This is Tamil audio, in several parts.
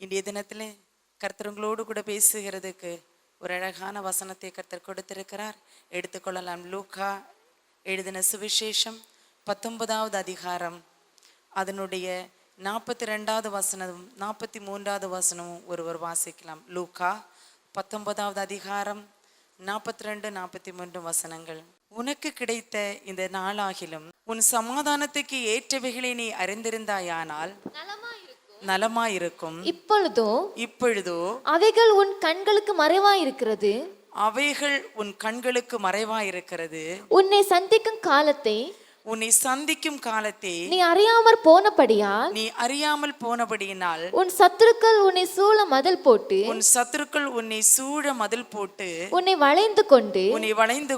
இன்றைய தினத்தில் கர்த்தர் உங்களோடு கூட பேசுகிறதுக்கு ஒரு அழகான வசனத்தை கர்த்தர் கொடுத்திருக்கிறார். எடுத்துக்கொள்ளலாம். லூக்கா எழுதின சுவிசேஷம் 19வது அதிகாரம் அதனுடைய 42வது வசனமும் 43வது வசனமும் ஒருவர் வாசிக்கலாம். லூக்கா 19வது அதிகாரம் 42, 43 வசனங்கள். உனக்கு கிடைத்த இந்த நாளாகிலும் உன் சமாதானத்துக்கு ஏற்றவைகளை நீ அறிந்திருந்தாயானால் நலமாயிருக்கும். இப்பொழுதோ அவைகள் உன் கண்களுக்கு மறைவாயிருக்கிறது. உன்னை சந்திக்கும் காலத்தை நீ அறியாமல் போனபடியினால் உன் சத்துருக்கள் உன்னை சூழ மதில் போட்டு உன்னை வளைந்து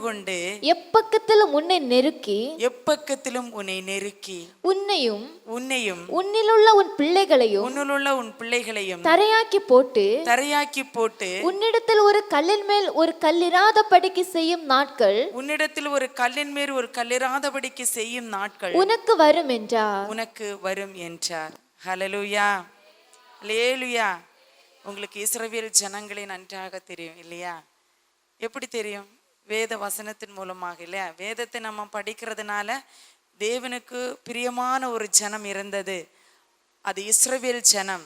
கொண்டு எப்பக்கத்திலும் உன்னை நெருக்கி உன்னையும் உன்னிலுள்ள உன் பிள்ளைகளையும் தரையாக்கி போட்டு உன்னிடத்தில் ஒரு கல்லின் மேல் ஒரு கல்லிராதபடிக்கு செய்யும் நாட்கள் உனக்கு வரும் என்றார். ஹல்லேலூயா, ஹல்லேலூயா. உங்களுக்கு இஸ்ரவேல் ஜனங்களை நன்றாக தெரியும் இல்லையா? எப்படி தெரியும்? வேத வசனத்தின் மூலமாக இல்லையா? வேதத்தை நம்ம படிக்கிறதுனால தேவனுக்கு பிரியமான ஒரு ஜனம் இருந்தது. அது இஸ்ரவேல் ஜனம்.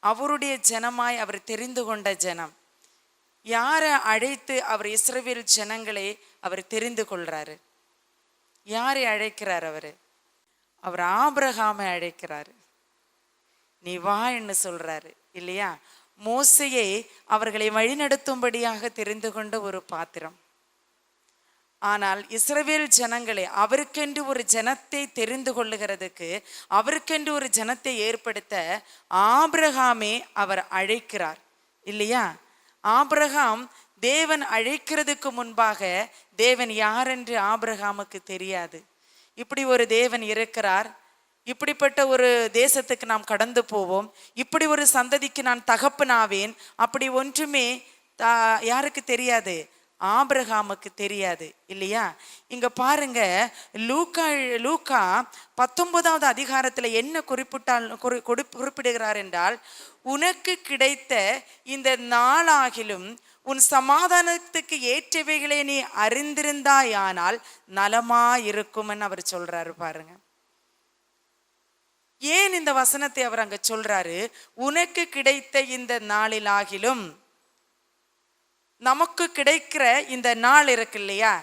அவருடைய ஜனமாய் அவர் தெரிந்து கொண்ட ஜனம். யாரை அழைத்து அவர் இஸ்ரவேல் ஜனங்களை அவர் தெரிந்து கொள்றாரு? யாரை அழைக்கிறார்? அவர் ஆபிரகாமை அழைக்கிறாரு. நீ வா என்று சொல்றாரு இல்லையா? மோசேயை அவர்களை வழிநடத்தும்படியாக தெரிந்து கொண்ட ஒரு பாத்திரம். ஆனால் இஸ்ரவேல் ஜனங்களை அவருக்கென்று ஒரு ஜனத்தை தெரிந்து கொள்ளுகிறதுக்கு, அவருக்கென்று ஒரு ஜனத்தை ஏற்படுத்த ஆபிரகாமே அவர் அழைக்கிறார் இல்லையா? ஆபிரகாம் தேவன் அழைக்கிறதுக்கு முன்பாக தேவன் யாரென்று ஆபிரகாமுக்கு தெரியாது. இப்படி ஒரு தேவன் இருக்கிறார், இப்படிப்பட்ட ஒரு தேசத்துக்கு நாம் கடந்து போவோம், இப்படி ஒரு சந்ததிக்கு நான் தகப்பனாவேன், அப்படி ஒன்றுமே யாருக்கு தெரியாது? ஆபிரகாமுக்கு தெரியாது இல்லையா? இங்க பாருங்க, லூக்கா 19வது அதிகாரத்துல என்ன குறிப்பிடுகிறார் என்றால், உனக்கு கிடைத்த இந்த நாளாகிலும் உன் சமாதானத்துக்கு ஏற்றவைகளை நீ அறிந்திருந்தாயானால் நலமாயிருக்கும் அவர் சொல்றாரு. பாருங்க, ஏன் இந்த வசனத்தை அவர் அங்க சொல்றாரு? உனக்கு கிடைத்த இந்த நாளிலாகிலும், நமக்கு கிடைக்கிற இந்த நாள் இருக்கு இல்லையா?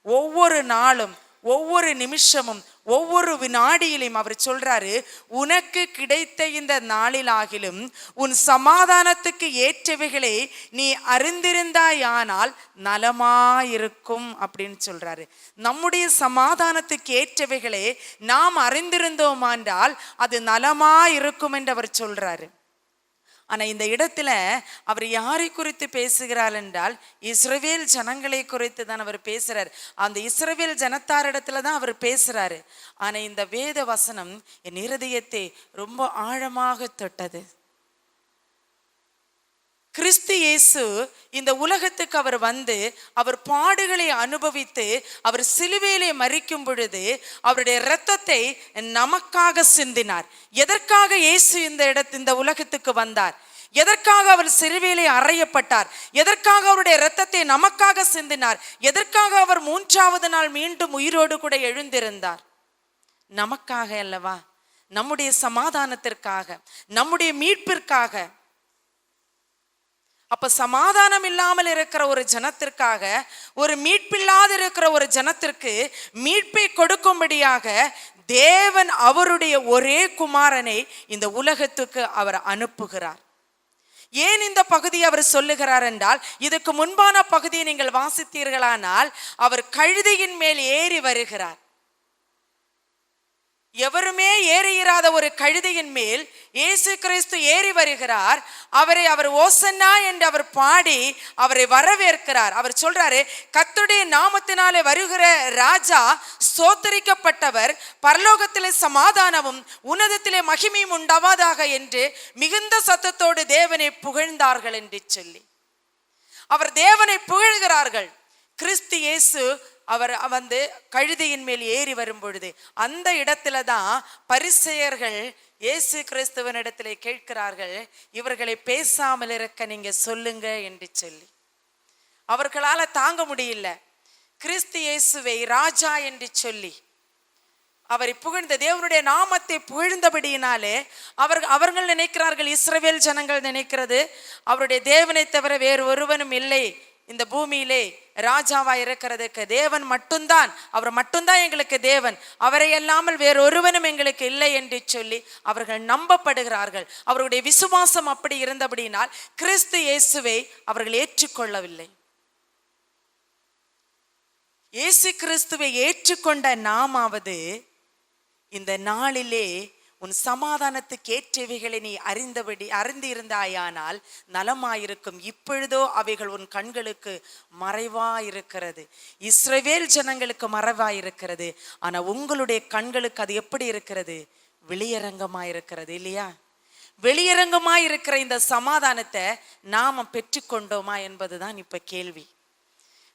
ஒவ்வொரு நாளும், ஒவ்வொரு நிமிஷமும், ஒவ்வொரு வினாடியிலும் அவர் சொல்றாரு, உனக்கு கிடைத்த இந்த நாளிலாகிலும் உன் சமாதானத்துக்கு ஏற்றவைகளை நீ அறிந்திருந்தாயானால் நலமாயிருக்கும் அப்படின்னு சொல்றாரு. நம்முடைய சமாதானத்துக்கு ஏற்றவைகளை நாம் அறிந்திருந்தோமானால் அது நலமாயிருக்கும் என்று அவர் சொல்றாரு. ஆனா இந்த இடத்துல அவர் யாரை குறித்து பேசுகிறார் என்றால், இஸ்ரவேல் ஜனங்களை குறித்து தான் அவர் பேசுறார். அந்த இஸ்ரவேல் ஜனத்தாரிடத்துல தான் அவர் பேசுறாரு. ஆனா இந்த வேத வசனம் என் இருதயத்தை ரொம்ப ஆழமாக தொட்டது. கிறிஸ்து இயேசு இந்த உலகத்துக்கு அவர் வந்து அவர் பாடுகளை அனுபவித்து அவர் சிலுவையிலே மரிக்கும் பொழுது அவருடைய இரத்தத்தை நமக்காக சிந்தினார். எதற்காக இயேசு இந்த உலகத்துக்கு வந்தார்? எதற்காக அவர் சிலுவையிலே அறையப்பட்டார்? எதற்காக அவருடைய இரத்தத்தை நமக்காக சிந்தினார்? எதற்காக அவர் 3வது நாள் மீண்டும் உயிரோடு கூட எழுந்திருந்தார்? நமக்காக அல்லவா? நம்முடைய சமாதானத்திற்காக, நம்முடைய மீட்பிற்காக. அப்ப சமாதானம் இல்லாமல் இருக்கிற ஒரு ஜனத்திற்காக, ஒரு மீட்பில்லாத இருக்கிற ஒரு ஜனத்திற்கு மீட்பை கொடுக்கும்படியாக தேவன் அவருடைய ஒரே குமாரனை இந்த உலகத்துக்கு அவர் அனுப்புகிறார். ஏன் இந்த பகுதியை அவர் சொல்லுகிறார் என்றால், இதுக்கு முன்பான பகுதியை நீங்கள் வாசித்தீர்களானால் அவர் கழுதையின் மேல் ஏறி வருகிறார். எவருமே ஏறியிராத ஒரு கழுதையின் மேல் இயேசு கிறிஸ்து ஏறி வருகிறார். அவர் ஓசன்னா என்று அவர் பாடி அவரை வரவேற்கிறார். அவர் சொல்றாரு, கர்த்தருடைய நாமத்தினாலே வருகிற ராஜா ஸ்தோத்தரிக்கப்பட்டவர், பரலோகத்திலே சமாதானமும் உன்னதத்திலே மகிமையும் உண்டாவதாக என்று மிகுந்த சத்தத்தோடு தேவனை புகழ்ந்தார்கள் என்று சொல்லி அவர் தேவனை புகழ்கிறார்கள். கிறிஸ்து இயேசு அவர் கழுதையின் மேல் ஏறி வரும் பொழுது அந்த இடத்துல தான் பரிசேயர்கள் இயேசு கிறிஸ்துவனிடத்திலே கேட்கிறார்கள், இவர்களை பேசாமல் இருக்க நீங்க சொல்லுங்க என்று சொல்லி. அவர்களால தாங்க முடியல. கிறிஸ்து இயேசுவை ராஜா என்று சொல்லி அவரை புகழ்ந்த, தேவனுடைய நாமத்தை புகழ்ந்தபடியினாலே அவர்கள் நினைக்கிறார்கள், இஸ்ரவேல் ஜனங்கள் நினைக்கிறது, அவருடைய தேவனை தவிர வேறு ஒருவனும் இல்லை இந்த பூமியிலே ராஜாவா இருக்கிறதுக்கு, தேவன் மட்டும்தான், அவர் மட்டும்தான் எங்களுக்கு தேவன், அவரை அல்லாமல் வேறு ஒருவனும் எங்களுக்கு இல்லை என்று சொல்லி அவர்கள் நம்பப்படுகிறார்கள். அவருடைய விசுவாசம் அப்படி இருந்தபடியினால் கிறிஸ்து இயேசுவை அவர்கள் ஏற்றுக்கொள்ளவில்லை. இயேசு கிறிஸ்துவை ஏற்றுக்கொண்ட நாமாவது இந்த நாளிலே உன் சமாதானத்துக்கு ஏற்றவைகளை நீ அறிந்திருந்தாயானால் நலமாயிருக்கும். இப்பொழுதோ அவைகள் உன் கண்களுக்கு மறைவாயிருக்கிறது. இஸ்ரவேல் ஜனங்களுக்கு மறைவாயிருக்கிறது. ஆனா உங்களுடைய கண்களுக்கு அது எப்படி இருக்கிறது? வெளியரங்கமாயிருக்கிறது இல்லையா? வெளியரங்கமாயிருக்கிற இந்த சமாதானத்தை நாம பெற்றுக்கொண்டோமா என்பதுதான் இப்ப கேள்வி.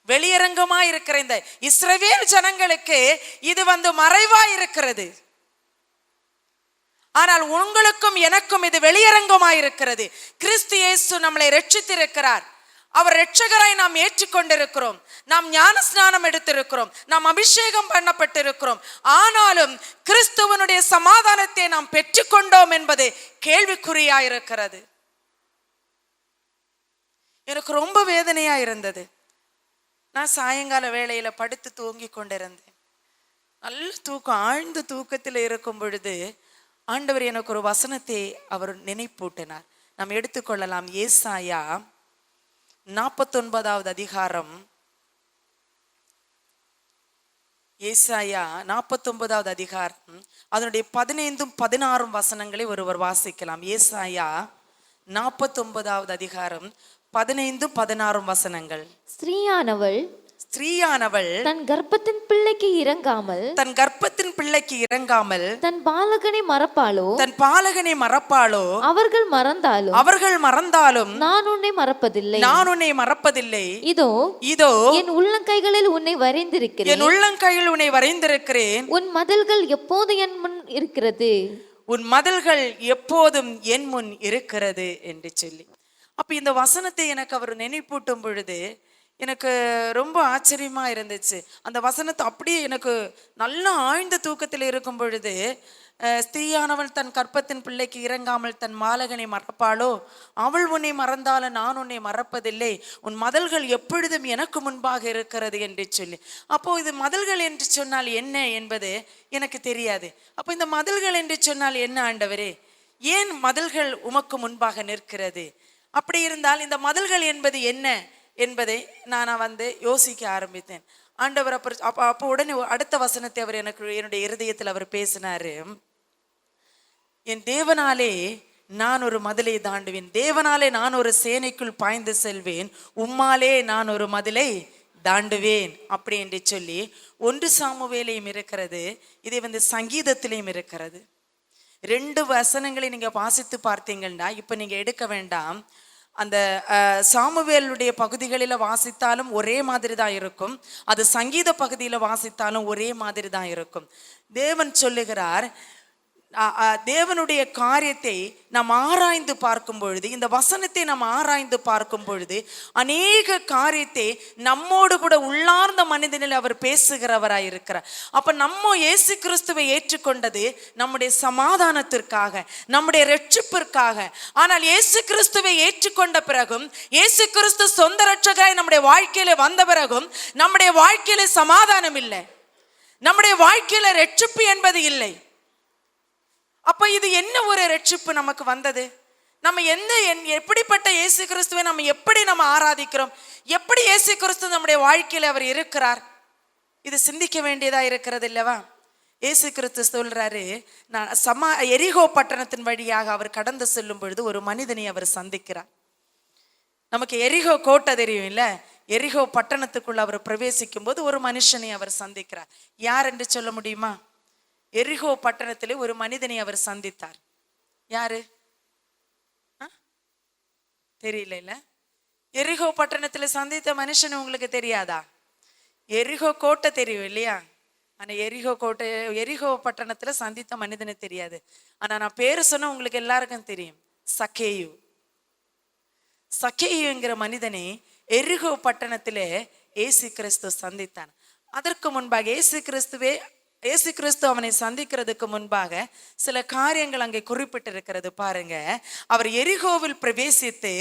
வெளியரங்கமாயிருக்கிற இந்த இஸ்ரவேல் ஜனங்களுக்கு இது மறைவாயிருக்கிறது. ஆனால் உங்களுக்கும் எனக்கும் இது வெளியரங்கமாயிருக்கிறது. கிறிஸ்து இயேசு நம்மளை ரட்சித்திருக்கிறார். அவர் ரட்சகராய் நாம் ஏற்றுக்கொண்டிருக்கிறோம். நாம் ஞான ஸ்நானம் எடுத்திருக்கிறோம். நாம் அபிஷேகம் பண்ணப்பட்டிருக்கிறோம். ஆனாலும் கிறிஸ்துவனுடைய சமாதானத்தை நாம் பெற்றுக்கொண்டோம் என்பது கேள்விக்குறியாயிருக்கிறது. எனக்கு ரொம்ப வேதனையா இருந்தது. நான் சாயங்கால வேளையில படுத்து தூங்கி கொண்டிருந்தேன். நல்ல தூக்கம், ஆழ்ந்த தூக்கத்தில் இருக்கும் பொழுது ஆண்டவர் எனக்கு ஒரு வசனத்தை அவர் நினைப்பூட்டினார். நாம் எடுத்துக்கொள்ளலாம். ஏசாயா 49வது அதிகாரம், ஏசாயா 49வது அதிகாரம் அதனுடைய 15 16 வசனங்களை ஒருவர் வாசிக்கலாம். ஏசாயா 49வது அதிகாரம் 15 16 வசனங்கள். ஸ்திரீயானவள் தன் கர்ப்பத்தின் பிள்ளைக்கு இறங்காமல் தன் பாலகனை மறப்பாளோ அவர்கள் மறந்தாலும் நான் உன்னை மறப்பதில்லை. இதோ என் உள்ளங்கைகளில் உன்னை வரைந்திருக்கிறேன். உன் மதில்கள் எப்போதும் என் முன் இருக்கிறது என்று சொல்லி. அப்ப இந்த வசனத்தை எனக்கு அவர் நினைப்பூட்டும் பொழுது எனக்கு ரொம்ப ஆச்சரியமா இருந்துச்சு. அந்த வசனத்தை அப்படியே எனக்கு நல்ல ஆழ்ந்த தூக்கத்தில் இருக்கும் பொழுது, ஸ்திரீயானவள் தன் கர்ப்பத்தின் பிள்ளைக்கு இறங்காமல் தன் மாலகனை மறப்பாளோ, அவள் உன்னை மறந்தாலும் நான் உன்னை மறப்பதில்லை, உன் மதல்கள் எப்பொழுதும் எனக்கு முன்பாக இருக்கிறது என்று சொல்லி. அப்போ இது மதல்கள் என்று சொன்னால் என்ன என்பது எனக்கு தெரியாது. அப்போ இந்த மதல்கள் என்று சொன்னால் என்ன ஆண்டவரே? ஏன் மதல்கள் உமக்கு முன்பாக நிற்கிறது? அப்படி இருந்தால் இந்த மதல்கள் என்பது என்ன என்பதை நான் யோசிக்க ஆரம்பித்தேன். ஆண்டவர் அப்போ உடனே அடுத்த வசனத்தை அவர் என்னுடைய இருதயத்தில் அவர் பேசினாரு. என் தேவனாலே நான் ஒரு மதிலை தாண்டுவேன், தேவனாலே நான் ஒரு சேனைக்குள் பாய்ந்து செல்வேன், உம்மாலே நான் ஒரு மதிலை தாண்டுவேன் அப்படி என்று சொல்லி 1 சாமுவேலையும் இருக்கிறது, இதை சங்கீதத்திலையும் இருக்கிறது. 2 வசனங்களை நீங்க வாசித்து பார்த்தீங்கன்னா, இப்ப நீங்க எடுக்க வேண்டாம், அந்த சாமுவேலுடைய பகுதிகளில் வாசித்தாலும் ஒரே மாதிரி தான் இருக்கும், அது சங்கீத பகுதியில் வாசித்தாலும் ஒரே மாதிரி தான் இருக்கும். தேவன் சொல்லுகிறார், தேவனுடைய காரியத்தை நாம் ஆராய்ந்து பார்க்கும் பொழுது, இந்த வசனத்தை நாம் ஆராய்ந்து பார்க்கும் பொழுது அநேக காரியத்தை நம்மோடு கூட உள்ளார்ந்த மனிதனில் அவர் பேசுகிறவராயிருக்கிறார். அப்ப நம்ம இயேசு கிறிஸ்துவை ஏற்றுக்கொண்டது நம்முடைய சமாதானத்திற்காக, நம்முடைய ரட்சிப்பிற்காக. ஆனால் இயேசு கிறிஸ்துவை ஏற்றுக்கொண்ட பிறகும், இயேசு கிறிஸ்து சொந்த ரட்சகராய் நம்முடைய வாழ்க்கையில வந்த பிறகும் நம்முடைய வாழ்க்கையில சமாதானம் இல்லை, நம்முடைய வாழ்க்கையில ரட்சிப்பு என்பது இல்லை. அப்ப இது என்ன ஒரு ரட்சிப்பு நமக்கு வந்தது? நம்ம எப்படிப்பட்ட இயேசு கிறிஸ்துவை நம்ம ஆராதிக்கிறோம்? எப்படி இயேசு கிறிஸ்து நம்முடைய வாழ்க்கையில அவர் இருக்கிறார்? இது சிந்திக்க வேண்டியதா இருக்கிறது இல்லவா? இயேசு கிறிஸ்து சொல்றாரு, எரிகோ பட்டணத்தின் வழியாக அவர் கடந்து செல்லும் பொழுது ஒரு மனிதனை அவர் சந்திக்கிறார். நமக்கு எரிகோ கோட்டை தெரியும் இல்ல? எரிகோ பட்டணத்துக்குள்ள அவர் பிரவேசிக்கும் போது ஒரு மனுஷனை அவர் சந்திக்கிறார். யார் என்று சொல்ல முடியுமா? எரிகோ பட்டணத்திலே ஒரு மனிதனை அவர் சந்தித்தார். யாரு? தெரியல. எரிகோ பட்டணத்துல சந்தித்த மனுஷன் உங்களுக்கு தெரியாதா? எரிகோ கோட்டை தெரியும் இல்லையா? ஆனா எரிகோ பட்டணத்துல சந்தித்த மனிதனு தெரியாது. ஆனா நான் பேரு சொன்ன உங்களுக்கு எல்லாருக்கும் தெரியும். சக்கேயு. சக்கேயுங்கிற மனிதனை எரிகோ பட்டணத்திலே இயேசு கிறிஸ்து சந்தித்தான். அதற்கு முன்பாக இயேசு கிறிஸ்து அவனை சந்திக்கிறதுக்கு முன்பாக சில காரியங்கள் அங்கே குறிப்பிட்டிருக்கிறது பாருங்க. அவர் எரிகோவில் பிரவேசித்து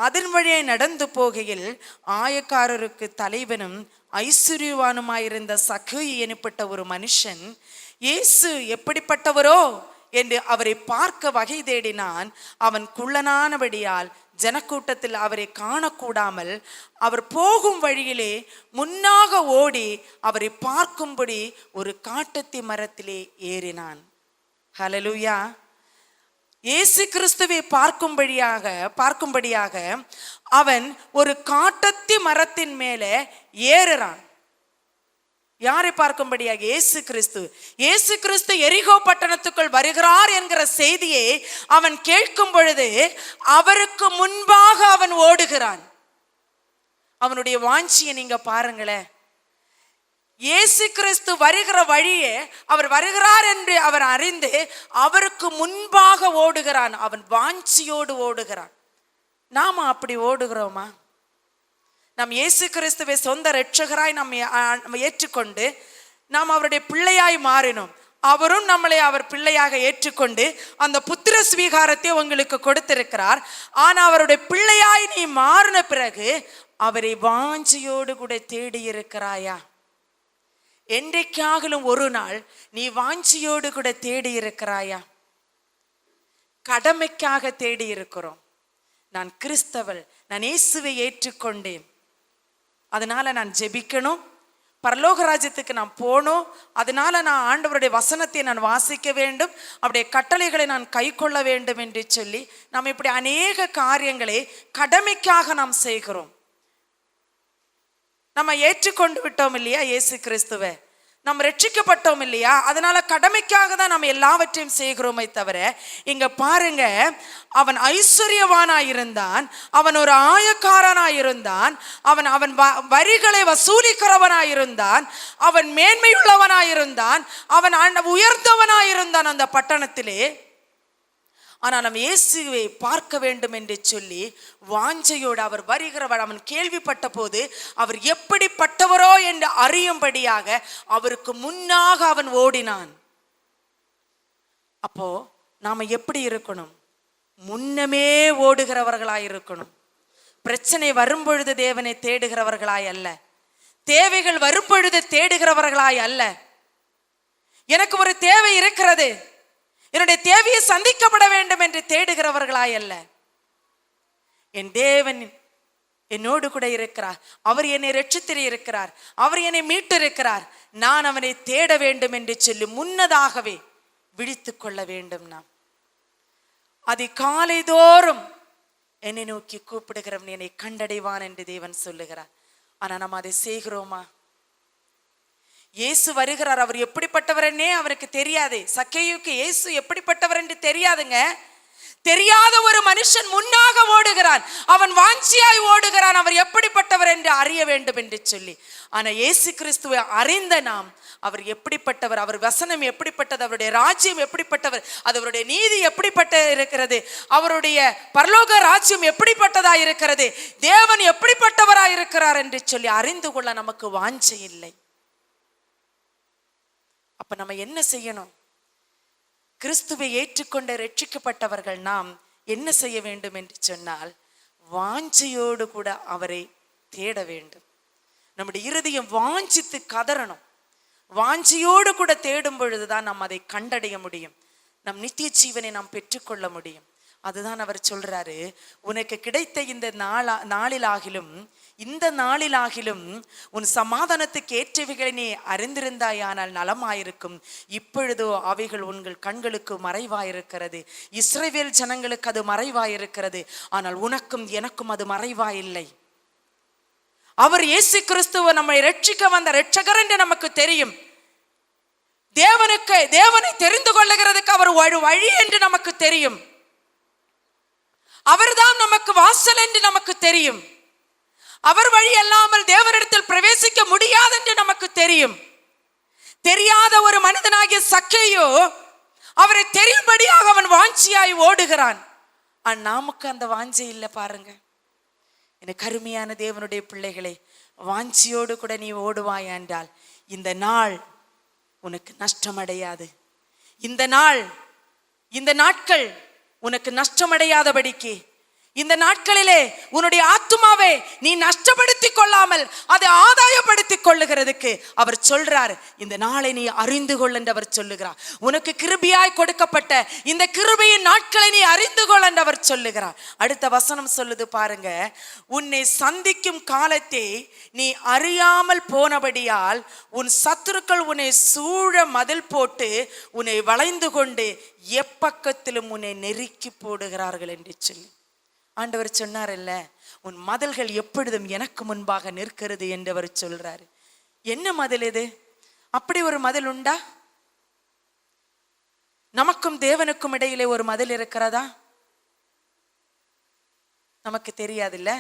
அதன் வழியை நடந்து போகையில் ஆயக்காரருக்கு தலைவனும் ஐஸ்வர்யவானுமாயிருந்த சக்கேயு எனப்பட்ட ஒரு மனுஷன் இயேசு எப்படிப்பட்டவரோ என்று அவரை பார்க்க வகை தேடினான். அவன் குள்ளனானபடியால் ஜனக்கூட்டத்தில் அவரை காணக்கூடாமல் அவர் போகும் வழியிலே முன்னாக ஓடி அவரை பார்க்கும்படி ஒரு காட்டத்தி மரத்திலே ஏறினான். ஹல்லேலூயா. இயேசு கிறிஸ்துவை பார்க்கும்படியாக அவன் ஒரு காட்டத்தி மரத்தின் மேலே ஏறுறான். யாரை பார்க்கும்படியாக? இயேசு கிறிஸ்து எரிகோ பட்டணத்துக்குள் வருகிறார் என்கிற செய்தியை அவன் கேட்கும் பொழுது அவருக்கு முன்பாக அவன் ஓடுகிறான். அவனுடைய வாஞ்சியை நீங்க பாருங்களேன். இயேசு கிறிஸ்து வருகிற வழியே அவர் வருகிறார் என்று அவர் அறிந்து அவருக்கு முன்பாக ஓடுகிறான். அவன் வாஞ்சியோடு ஓடுகிறான். நாம அப்படி ஓடுகிறோமா? நாம் இயேசு கிறிஸ்துவை சொந்த இரட்சகராய் நம்ம ஏற்றுக்கொண்டு நாம் அவருடைய பிள்ளையாய் மாறினோம். அவரும் நம்மளை அவர் பிள்ளையாக ஏற்றுக்கொண்டு அந்த புத்திர ஸ்வீகாரத்தை உங்களுக்கு கொடுத்திருக்கிறார். ஆனா அவருடைய பிள்ளையாய் நீ மாறின பிறகு அவரை வாஞ்சியோடு கூட தேடி இருக்கிறாயா? என்றைக்காகலும் ஒரு நாள் நீ வாஞ்சியோடு கூட தேடி இருக்கிறாயா? கடமைக்காக தேடி இருக்கிறோம். நான் கிறிஸ்தவள், நான் இயேசுவை ஏற்றுக்கொண்டேன், அதனால நான் ஜெபிக்கணும், பரலோக ராஜ்யத்துக்கு நான் போகணும், அதனால நான் ஆண்டவருடைய வசனத்தை நான் வாசிக்க வேண்டும், அவருடைய கட்டளைகளை நான் கை கொள்ள வேண்டும் என்று சொல்லி நாம் இப்படி அநேக காரியங்களை கடமைக்காக நாம் செய்கிறோம். நம்ம ஏற்றுக்கொண்டு விட்டோம் இல்லையா இயேசு கிறிஸ்துவை, நம்ம ரட்சிக்கப்பட்டோம் இல்லையா, அதனால கடமைக்காக தான் நம்ம எல்லாவற்றையும் செய்கிறோமே தவிர. இங்க பாருங்க, அவன் ஐஸ்வர்யவானாயிருந்தான், அவன் ஒரு ஆயக்காரனாயிருந்தான், அவன் வரிகளை வசூலிக்கிறவனாயிருந்தான், அவன் மேன்மையுள்ளவனாயிருந்தான், அவன் உயர்ந்தவனாயிருந்தான் அந்த பட்டணத்திலே. ஆனால் நம்ம இயேசுவை பார்க்க வேண்டும் என்று சொல்லி வாஞ்சையோடு அவர் வருகிறவர். அவன் கேள்விப்பட்ட போது அவர் எப்படிப்பட்டவரோ என்று அறியும்படியாக அவருக்கு முன்னாக அவன் ஓடினான். அப்போ நாம எப்படி இருக்கணும்? முன்னமே ஓடுகிறவர்களாய் இருக்கணும். பிரச்சனை வரும்பொழுது தேவனை தேடுகிறவர்களாய் அல்ல, தேவைகள் வரும்பொழுது தேடுகிறவர்களாய் அல்ல. எனக்கு ஒரு தேவை இருக்கிறது, என்னுடைய தேவையை சந்திக்கப்பட வேண்டும் என்று தேடுகிறவர்களாய் அல்ல. என் தேவன் என்னோடு கூட இருக்கிறார், அவர் என்னை ரட்சித்து இருக்கிறார், அவர் என்னை மீட்டு இருக்கிறார், நான் அவனை தேட வேண்டும் என்று சொல்லி முன்னதாகவே விழித்து கொள்ள வேண்டும். நாம் அதிகாலை தோறும் என்னை நோக்கி கூப்பிடுகிறவன் என்னை கண்டடைவான் என்று தேவன் சொல்லுகிறார். ஆனா நம்ம அதை செய்கிறோமா? இயேசு வருகிறார், அவர் எப்படிப்பட்டவர் என்னே அவருக்கு தெரியாது. சக்கேயுக்கு இயேசு எப்படிப்பட்டவர் என்று தெரியாதுங்க. தெரியாத ஒரு மனுஷன் முன்னாக ஓடுகிறான், அவன் வாஞ்சியாய் ஓடுகிறான், அவர் எப்படிப்பட்டவர் என்று அறிய வேண்டும் என்று சொல்லி. ஆனா இயேசு கிறிஸ்துவை அறிந்த நாம் அவர் எப்படிப்பட்டவர், அவர் வசனம் எப்படிப்பட்டது, அவருடைய ராஜ்யம் எப்படிப்பட்டவர், அது அவருடைய நீதி எப்படிப்பட்ட இருக்கிறது, அவருடைய பரலோக ராஜ்யம் எப்படிப்பட்டதா இருக்கிறது, தேவன் எப்படிப்பட்டவராய் இருக்கிறார் என்று சொல்லி அறிந்து கொள்ள நமக்கு வாஞ்சை இல்லை. அப்ப நம்ம என்ன செய்யணும்? கிறிஸ்துவை ஏற்றுக்கொண்ட ரட்சிக்கப்பட்டவர்கள் நாம் என்ன செய்ய வேண்டும் என்று சொன்னால், வாஞ்சையோடு கூட அவரை தேட வேண்டும். நம்முடைய இருதயம் வாஞ்சித்து கதறணும். வாஞ்சியோடு கூட தேடும் பொழுதுதான் நாம் அதை கண்டடைய முடியும், நம் நித்திய ஜீவனை நாம் பெற்றுக்கொள்ள முடியும். அதுதான் அவர் சொல்றாரு, உனக்கு கிடைத்த இந்த நாளிலாகிலும் உன் சமாதானத்துக்கு ஏற்றவைகளை நீ அறிந்திருந்தாயானால் நலமாயிருக்கும். இப்பொழுதோ அவைகள் உங்கள் கண்களுக்கு மறைவாயிருக்கிறது. இஸ்ரவேல் ஜனங்களுக்கு அது மறைவாயிருக்கிறது, ஆனால் உனக்கும் எனக்கும் அது மறைவாயில்லை. அவர் இயேசு கிறிஸ்துவ நம்மை ரட்சிக்க வந்த ரட்சகர் என்று நமக்கு தெரியும். தேவனை தெரிந்து கொள்ளுகிறதுக்கு அவர் ஒரு வழி என்று நமக்கு தெரியும். அவர்தான் நமக்கு வாசல் என்று நமக்கு தெரியும். அவர் வழி அல்லாமல் தேவனிடத்தில் பிரவேசிக்க முடியாது என்று நமக்கு தெரியும். தெரியாத ஒரு மனிதனாகிய சக்கேயு அவரை தெரியும்படியாக அவன் வாஞ்சியாய் ஓடுகிறான். நமக்கு அந்த வாஞ்சை இல்லை பாருங்க. எனக்கு அருமையான தேவனுடைய பிள்ளைகளே, வாஞ்சியோடு கூட நீ ஓடுவாய் என்றால் இந்த நாள் உனக்கு நஷ்டமடையாது. இந்த நாட்கள் உனக்கு நஷ்டமடையாதபடிக்கு, இந்த நாட்களிலே உன்னுடைய ஆத்துமாவை நீ நஷ்டப்படுத்திக் கொள்ளாமல் அதை ஆதாயப்படுத்திக் கொள்ளுகிறதுக்கு அவர் சொல்றார், இந்த நாளை நீ அறிந்து கொள் என்று அவர் சொல்லுகிறார். உனக்கு கிருபையாய் கொடுக்கப்பட்ட இந்த கிருபையின் நாட்களை நீ அறிந்து கொள் என்று அவர் சொல்லுகிறார். அடுத்த வசனம் சொல்லுது பாருங்க, உன்னை சந்திக்கும் காலத்தை நீ அறியாமல் போனபடியால் உன் சத்துருக்கள் உன்னை சூழ மதில் போட்டு உன்னை வளைந்து கொண்டு எப்பக்கத்திலும் உன்னை நெருக்கி போடுகிறார்கள் என்று சொல்லி ஆண்டவர் சொன்னார் இல்ல, உன் மதில்கள் எப்பொழுதும் எனக்கு முன்பாக நிற்கிறது என்று அவர் சொல்றாரு. என்ன மதில் இது? அப்படி ஒரு மதில் உண்டா? நமக்கும் தேவனுக்கும் இடையிலே ஒரு மதில் இருக்கிறதா? நமக்கு தெரியாதுல்ல.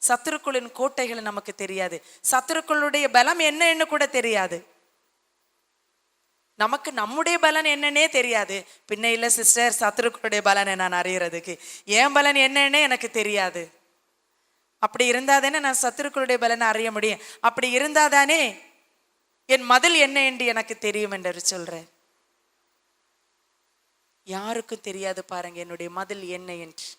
சத்துருக்களின் கோட்டைகள் நமக்கு தெரியாது. சத்துருக்களுடைய பலம் என்னன்னு கூட தெரியாது. நமக்கு நம்முடைய பலன் என்னன்னே தெரியாது. பின்ன இல்லை சிஸ்டர், சத்துருக்களுடைய பலனை நான் அறியறதுக்கு என் பலன் என்னன்னே எனக்கு தெரியாது. அப்படி இருந்தாதானே நான் சத்துருக்களுடைய பலனை அறிய முடியும். அப்படி இருந்தாதானே என் மதில் என்ன என்று எனக்கு தெரியும் என்று சொல்றேன். யாருக்கும் தெரியாது பாருங்க என்னுடைய மதில் என்ன என்று.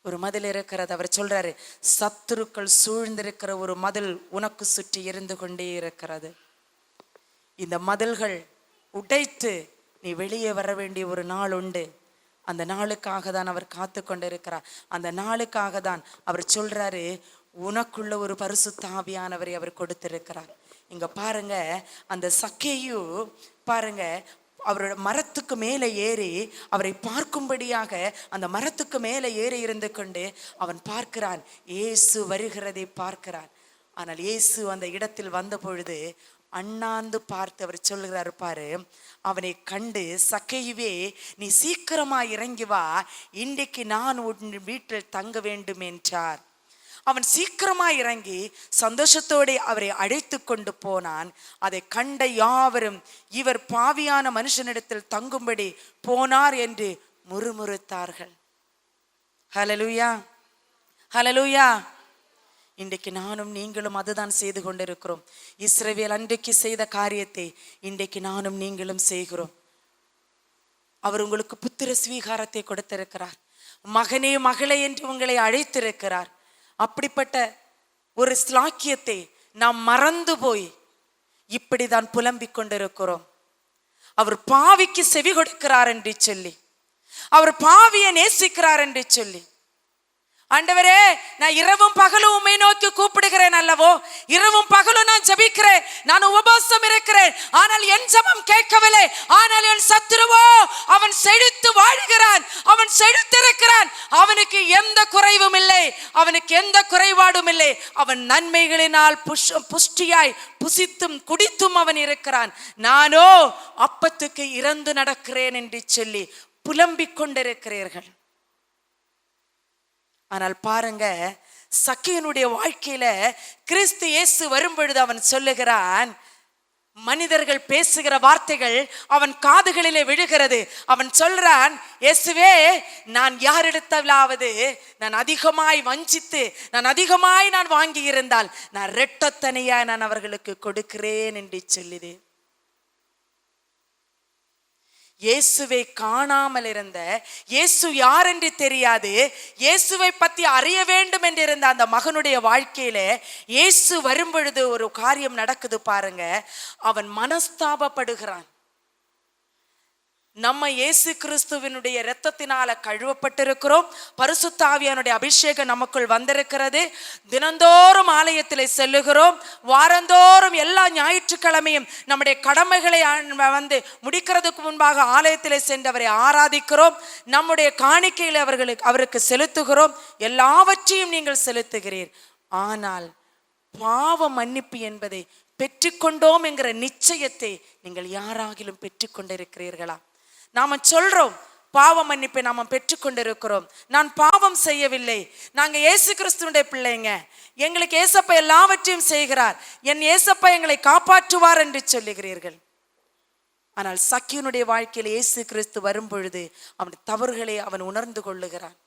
ஒரு மதில் இருக்கிறது. அவர் சொல்றாரு, சத்துருக்கள் சூழ்ந்திருக்கிற ஒரு மதில் உனக்கு சுற்றி இருந்து கொண்டே இருக்கிறது. இந்த மதில்கள் உடைத்து நீ வெளியே வர வேண்டிய ஒரு நாள் உண்டு. அந்த நாளுக்காக தான் அவர் காத்து கொண்டிருக்கிறார். அந்த நாளுக்காக தான் அவர் சொல்றாரு, உனக்குள்ள ஒரு பரிசுத்த ஆவியானவரை அவர் கொடுத்திருக்கிறார். இங்க பாருங்க, அந்த சக்கேயு பாருங்க, அவரோட மரத்துக்கு மேலே ஏறி அவரை பார்க்கும்படியாக அந்த மரத்துக்கு மேலே ஏறி இருந்து கொண்டு அவன் பார்க்கிறான், இயேசு வருகிறதை பார்க்கிறான். ஆனால் இயேசு அந்த இடத்தில் வந்த பொழுது அண்ணாந்து பார்த்து அவர் சொல்லுகிறார் பாரு, அவனை கண்டு, சக்கேயுவே நீ சீக்கிரமா இறங்கி வா, இன்றைக்கு நான் உன் வீட்டில் தங்க வேண்டும் என்றார். அவன் சீக்கிரமா இறங்கி சந்தோஷத்தோடு அவரை அழைத்து கொண்டு போனான். அதை கண்ட யாவரும் இவர் பாவியான மனுஷனிடத்தில் தங்கும்படி போனார் என்று முறுமுறுத்தார்கள். ஹல்லேலூயா, ஹல்லேலூயா. இன்றைக்கு நானும் நீங்களும் அதுதான் செய்து கொண்டிருக்கிறோம். இஸ்ரவேல் அன்றைக்கு செய்த காரியத்தை இன்றைக்கு நானும் நீங்களும் செய்கிறோம். அவர் உங்களுக்கு புத்திர ஸ்வீகாரத்தை கொடுத்திருக்கிறார். மகனே மகளே என்று உங்களை அழைத்திருக்கிறார். அப்படிப்பட்ட ஒரு ஸ்லாக்கியத்தை நாம் மறந்து போய் இப்படிதான் புலம்பிக் கொண்டிருக்கிறோம். அவர் பாவிக்கு செவி கொடுக்கிறார் என்று சொல்லி, அவர் பாவியை நேசிக்கிறார் என்று சொல்லி, ஆண்டவரே நான் இரவும் பகலும் உம்மை நோக்கி கூப்பிடுகிறேன் அல்லவோ, இரவும் பகலும் நான் ஜெபிக்கிறேன், நான் உபவாசம் இருக்கிறேன், ஆனால் என் ஜெபம் கேட்கவில்லை. ஆனால் என் சத்துருவோ அவன் செழித்து வாழ்கிறான், அவன் செழித்திருக்கிறான், அவனுக்கு எந்த குறைவும் இல்லை, அவனுக்கு எந்த குறைபாடும் இல்லை, அவன் நன்மைகளினால் புஷ்டியாய் புசித்தும் குடித்தும் அவன் இருக்கிறான். நானோ அப்பத்துக்கு இறந்து நடக்கிறேன் என்று சொல்லி புலம்பிக் கொண்டிருக்கிறீர்கள். ஆனால் பாருங்க, சக்கேயனுடைய வாழ்க்கையில கிறிஸ்து இயேசு வரும்பொழுது அவன் சொல்லுகிறான், மனிதர்கள் பேசுகிற வார்த்தைகள் அவன் காதுகளிலே விழுகிறது. அவன் சொல்றான், இயேசுவே நான் யாரிடத்திலாவது நான் அதிகமாய் வஞ்சித்து நான் அதிகமாய் நான் வாங்கி இருந்தால் நான் இரட்டத்தனையா நான் அவர்களுக்கு கொடுக்கிறேன் என்று சொல்லுது. இயேசுவை காணாமல் இருந்த, இயேசு யார் என்று தெரியாது, இயேசுவை பற்றி அறிய வேண்டும் என்று இருந்த அந்த மகனுடைய வாழ்க்கையில இயேசு வரும்பொழுது ஒரு காரியம் நடக்குது பாருங்க. அவன் மனஸ்தாபப்படுகிறான். நம்ம இயேசு கிறிஸ்துவினுடைய இரத்தத்தினால கழுவப்பட்டிருக்கிறோம். பரிசுத்த ஆவியானுடைய அபிஷேகம் நமக்குள் வந்திருக்கிறது. தினந்தோறும் ஆலயத்தில் செல்லுகிறோம். வாரந்தோறும் எல்லா ஞாயிற்றுக்கிழமையும் நம்முடைய கடமைகளை முடிக்கிறதுக்கு முன்பாக ஆலயத்தில் சென்று அவரை ஆராதிக்கிறோம். நம்முடைய காணிக்கைகளை அவருக்கு செலுத்துகிறோம். எல்லாவற்றையும் நீங்கள் செலுத்துகிறீர். ஆனால் பாவ மன்னிப்பு என்பதை பெற்றுக்கொண்டோம் என்கிற நிச்சயத்தை நீங்கள் யாராகிலும் பெற்றுக்கொண்டிருக்கிறீர்களா? நாம சொல்றோம் பாவ மன்னிப்பை நாம பெற்றுக்கொண்டிருக்கிறோம். நான் பாவம் செய்யவில்லை, நாங்க இயேசு கிறிஸ்துவுடைய பிள்ளைங்க, எங்களுக்கு ஏசப்பா எல்லாவற்றையும் செய்கிறார், என் ஏசப்பா எங்களை காப்பாற்றுவார் என்று சொல்லுகிறீர்கள். ஆனால் சக்கியனுடைய வாழ்க்கையில் இயேசு கிறிஸ்து வரும் பொழுது அவனுடைய தவறுகளை அவன் உணர்ந்து கொள்ளுகிறான்.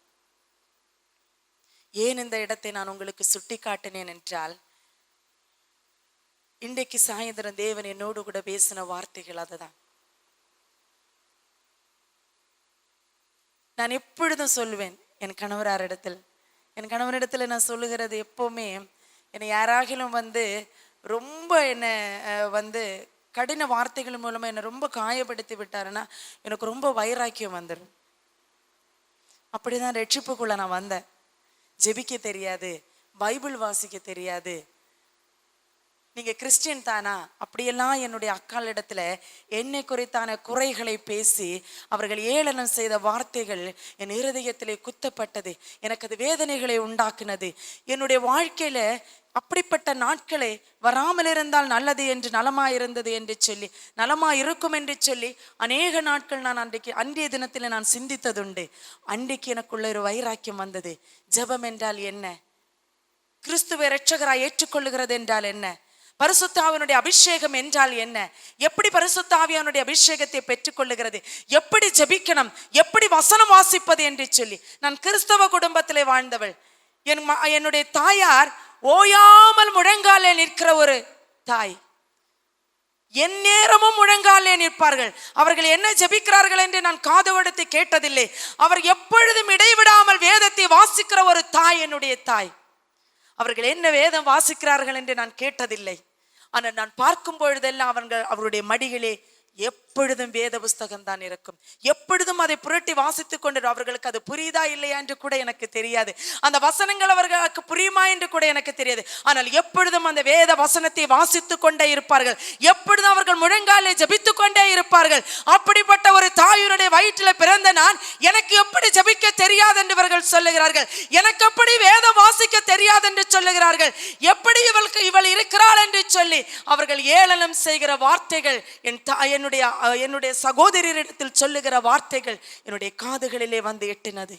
ஏன் இந்த இடத்தை நான் உங்களுக்கு சுட்டி காட்டினேன் என்றால், இன்றைக்கு சாயந்தரம் தேவன் என்னோடு கூட பேசின வார்த்தைகள் அதுதான். நான் எப்பொழுதும் சொல்லுவேன் என் கணவரிடத்தில் நான் சொல்லுகிறது எப்பவுமே, என்னை யாராகிலும் ரொம்ப என்னை கடின வார்த்தைகள் மூலமா என்னை ரொம்ப காயப்படுத்தி விட்டாருன்னா எனக்கு ரொம்ப வைராக்கியம் வந்துடும். அப்படிதான் ரட்சிப்புக்குள்ள நான் வந்தேன். ஜெபிக்க தெரியாது, பைபிள் வாசிக்க தெரியாது, நீங்க கிறிஸ்டியன் தானா அப்படியெல்லாம் என்னுடைய அக்காளிடத்துல என்னை குறித்தான குறைகளை பேசி அவர்கள் ஏளனம் செய்த வார்த்தைகள் என் இருதயத்திலே குத்தப்பட்டது. எனக்கு அது வேதனைகளை உண்டாக்குனது. என்னுடைய வாழ்க்கையில அப்படிப்பட்ட நாட்களை வராமல் இருந்தால் நல்லது என்று, நலமாயிருந்தது என்று சொல்லி, நலமாயிருக்கும் என்று சொல்லி அநேக நாட்கள் நான் அன்றைய தினத்தில் நான் சிந்தித்ததுண்டு. அன்றைக்கு எனக்குள்ள ஒரு வைராக்கியம் வந்தது. ஜெபம் என்றால் என்ன? கிறிஸ்துவை இரட்சகராய் ஏற்றுக்கொள்ளுகிறது என்றால் என்ன? பரிசுத்த ஆவியானுடைய அபிஷேகம் என்றால் என்ன? எப்படி பரிசுத்த ஆவியானுடைய அபிஷேகத்தை பெற்றுக்கொள்ளுகிறது? எப்படி ஜெபிக்கணும்? எப்படி வசனம் வாசிப்பது என்று சொல்லி நான் கிறிஸ்தவ குடும்பத்திலே வாழ்ந்தவள். என்னுடைய தாயார் ஓயாமல் முழங்காலே நிற்கிற ஒரு தாய். என் நேரமும் முழங்காலே நிற்பார்கள். அவர்கள் என்ன ஜெபிக்கிறார்கள் என்று நான் காதுவடுத்து கேட்டதில்லை. அவர் எப்பொழுதும் இடைவிடாமல் வேதத்தை வாசிக்கிற ஒரு தாய் என்னுடைய தாய். அவர்கள் என்ன வேதம் வாசிக்கிறார்கள் என்று நான் கேட்டதில்லை. ஆனால் நான் பார்க்கும் பொழுதெல்லாம் அவருடைய மடிகளே எப்பொழுதும் வேத புஸ்தகம் தான் இருக்கும். எப்பொழுதும் அதை புரட்டி வாசித்துக் கொண்டு, அவர்களுக்கு அது புரியுதா இல்லையா என்று கூட எனக்கு தெரியாது, அந்த வசனங்கள் அவர்களுக்கு புரியுமா என்று கூட எனக்கு தெரியாது. ஆனால் எப்பொழுதும் அந்த வேத வசனத்தை வாசித்துக் கொண்டே இருப்பார்கள். எப்பொழுதும் அவர்கள் முழங்காலே ஜபித்துக் கொண்டே இருப்பார்கள். அப்படிப்பட்ட ஒரு தாயுடைய வயிற்றில் பிறந்த நான், எனக்கு எப்படி ஜபிக்க தெரியாது என்று இவர்கள் சொல்லுகிறார்கள். எனக்கு எப்படி வேதம் வாசிக்க தெரியாது என்று சொல்லுகிறார்கள். எப்படி இவள் இருக்கிறாள் என்று சொல்லி அவர்கள் ஏளனம் செய்கிற வார்த்தைகள், என்னுடைய சகோதரிடத்தில் சொல்லுகிற வார்த்தைகள் என்னுடைய காதுகளிலே வந்து எட்டினது.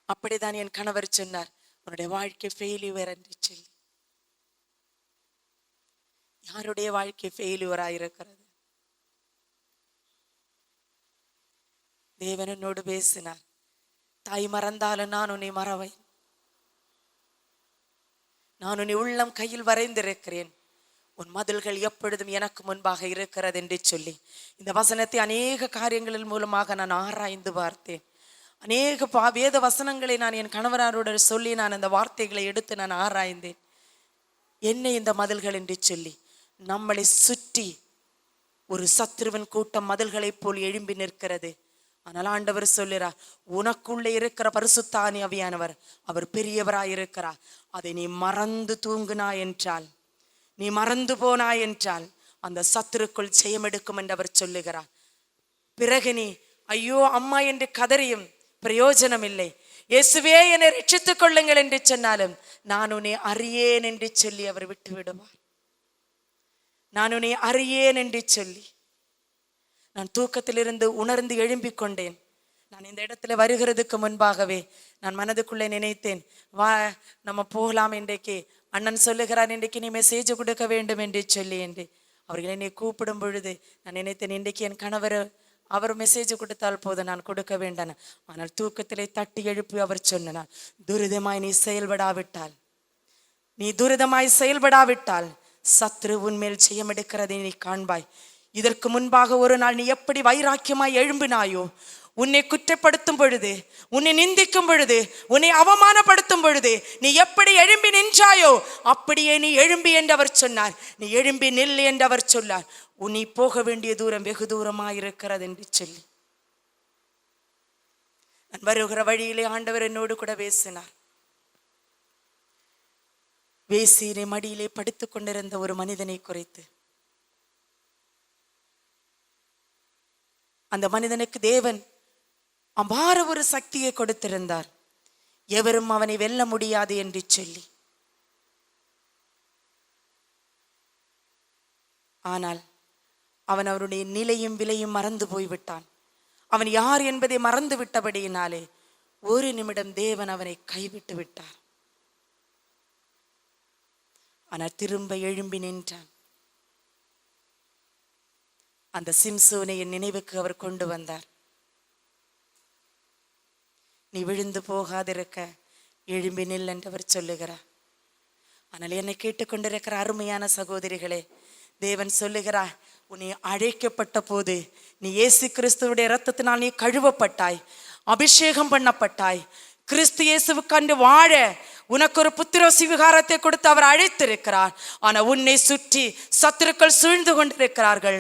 அப்படிதான் என் கணவர் சொன்னார், உன்னுடைய வாழ்க்கை ஃபெயிலியர் என்று சொல்லி. யாருடைய வாழ்க்கை ஃபெயிலியர் ஆயிருக்கிறது? தேவன் என்னோடு பேசினார். தாய் மறந்தாலும் நான் உன்னை மறவேன், நான் உன்னை உள்ளம் கையில் வரைந்திருக்கிறேன், உன் மதில்கள் எப்பொழுதும் எனக்கு முன்பாக இருக்கிறது என்று சொல்லி இந்த வசனத்தை அநேக காரியங்களின் மூலமாக நான் ஆராய்ந்து பார்த்தேன். அநேக வேத வசனங்களை நான் என் கணவனாரோட சொல்லி நான் அந்த வார்த்தைகளை எடுத்து நான் ஆராய்ந்தேன். என்ன இந்த மதில்கள் என்று சொல்லி, நம்மளை சுற்றி ஒரு சத்ருவின் கூட்டம் மதில்களை போல் எழும்பி நிற்கிறது. ஆனால் ஆண்டவர் சொல்லுறார், உனக்குள்ளே இருக்கிற பரிசுத்த ஆவியானவர் அவர் பெரியவராயிருக்கிறார். அதை நீ மறந்து தூங்குனா என்றால், நீ மறந்து போனாய் என்றால் அந்த சத்துருக்குள் ஜெயமெடுக்கும் என்று அவர் சொல்லுகிறார். பிறகு நீ ஐயோ அம்மா என்று கதறியும் பிரயோஜனம் இல்லை. இயேசுவே என்னை ரட்சித்துக் கொள்ளுங்கள் என்று சொன்னாலும் நான் உன்னை அறியேன் என்று சொல்லி அவர் விட்டு விடுவார். நான் உன்னை அறியேன் என்று சொல்லி நான் தூக்கத்திலிருந்து உணர்ந்து எழும்பிக் கொண்டேன். நான் இந்த இடத்துல வருகிறதுக்கு முன்பாகவே நான் மனதுக்குள்ளே நினைத்தேன், வா நம்ம போகலாம், இன்றைக்கு அண்ணன் சொல்லுகிறார் இன்றைக்கு நீ மெசேஜ் கொடுக்க வேண்டும் என்று சொல்லி என்று. அவர்கள் என்னை கூப்பிடும் பொழுது நான் நினைத்தேன், இன்றைக்கு என் கணவர் அவர் மெசேஜ் கொடுத்தால் போதும், நான் கொடுக்க வேண்டாம். ஆனால் தூக்கத்திலே தட்டி எழுப்பி அவர் சொன்னார், துரிதமாய் நீ துரிதமாய் செயல்படாவிட்டால் சத்ரு உன்மேல் ஜெயம் எடுக்கிறதை நீ காண்பாய். இதற்கு முன்பாக ஒரு நாள் நீ எப்படி வைராக்கியமாய் எழும்பினாயோ, உன்னை குற்றப்படுத்தும் பொழுது, உன்னை நிந்திக்கும் பொழுது, உன்னை அவமானப்படுத்தும் பொழுது நீ எப்படி எழும்பி நின்றாயோ அப்படியே நீ எழும்பி என்று அவர் சொன்னார். நீ எழும்பி நில் என்று அவர் சொன்னார். உன்னை போக வேண்டிய தூரம் வெகு தூரமாயிருக்கிறது என்று சொல்லி நான் வருகிற வழியிலே ஆண்டவர் என்னோடு கூட பேசினார். வேசியிலே மடியிலே படுத்துக் கொண்டிருந்த ஒரு மனிதனை குறித்து, அந்த மனிதனுக்கு தேவன் அபார ஒரு சக்தியை கொடுத்திருந்தார், எவரும் அவனை வெல்ல முடியாது என்று சொல்லி. ஆனால் அவன் அவருடைய நிலையும் விலையும் மறந்து போய்விட்டான். அவன் யார் என்பதை மறந்து விட்டபடியினாலே ஒரு நிமிடம் தேவன் அவனை கைவிட்டு விட்டார். ஆனால் திரும்ப எழும்பி நின்றான். அந்த சிம்சோனை என் நினைவுக்கு அவர் கொண்டு வந்தார். நீ விழுந்து போகாதிருக்க எழும்பி நில் என்று அவர் சொல்லுகிறார். ஆனால் என்னை கேட்டுக்கொண்டிருக்கிற அருமையான சகோதரிகளே, தேவன் சொல்லுகிறார், உன்னை அழைக்கப்பட்ட போது நீ இயேசு கிறிஸ்துவுடைய இரத்தத்தினால் நீ கழுவப்பட்டாய், அபிஷேகம் பண்ணப்பட்டாய். கிறிஸ்து இயேசுவுக்கண்டு வாழ உனக்கு ஒரு புத்திரோசி விகாரத்தை கொடுத்து அவர் அழைத்திருக்கிறார். ஆனால் உன்னை சுற்றி சத்துருக்கள் சூழ்ந்து கொண்டிருக்கிறார்கள்.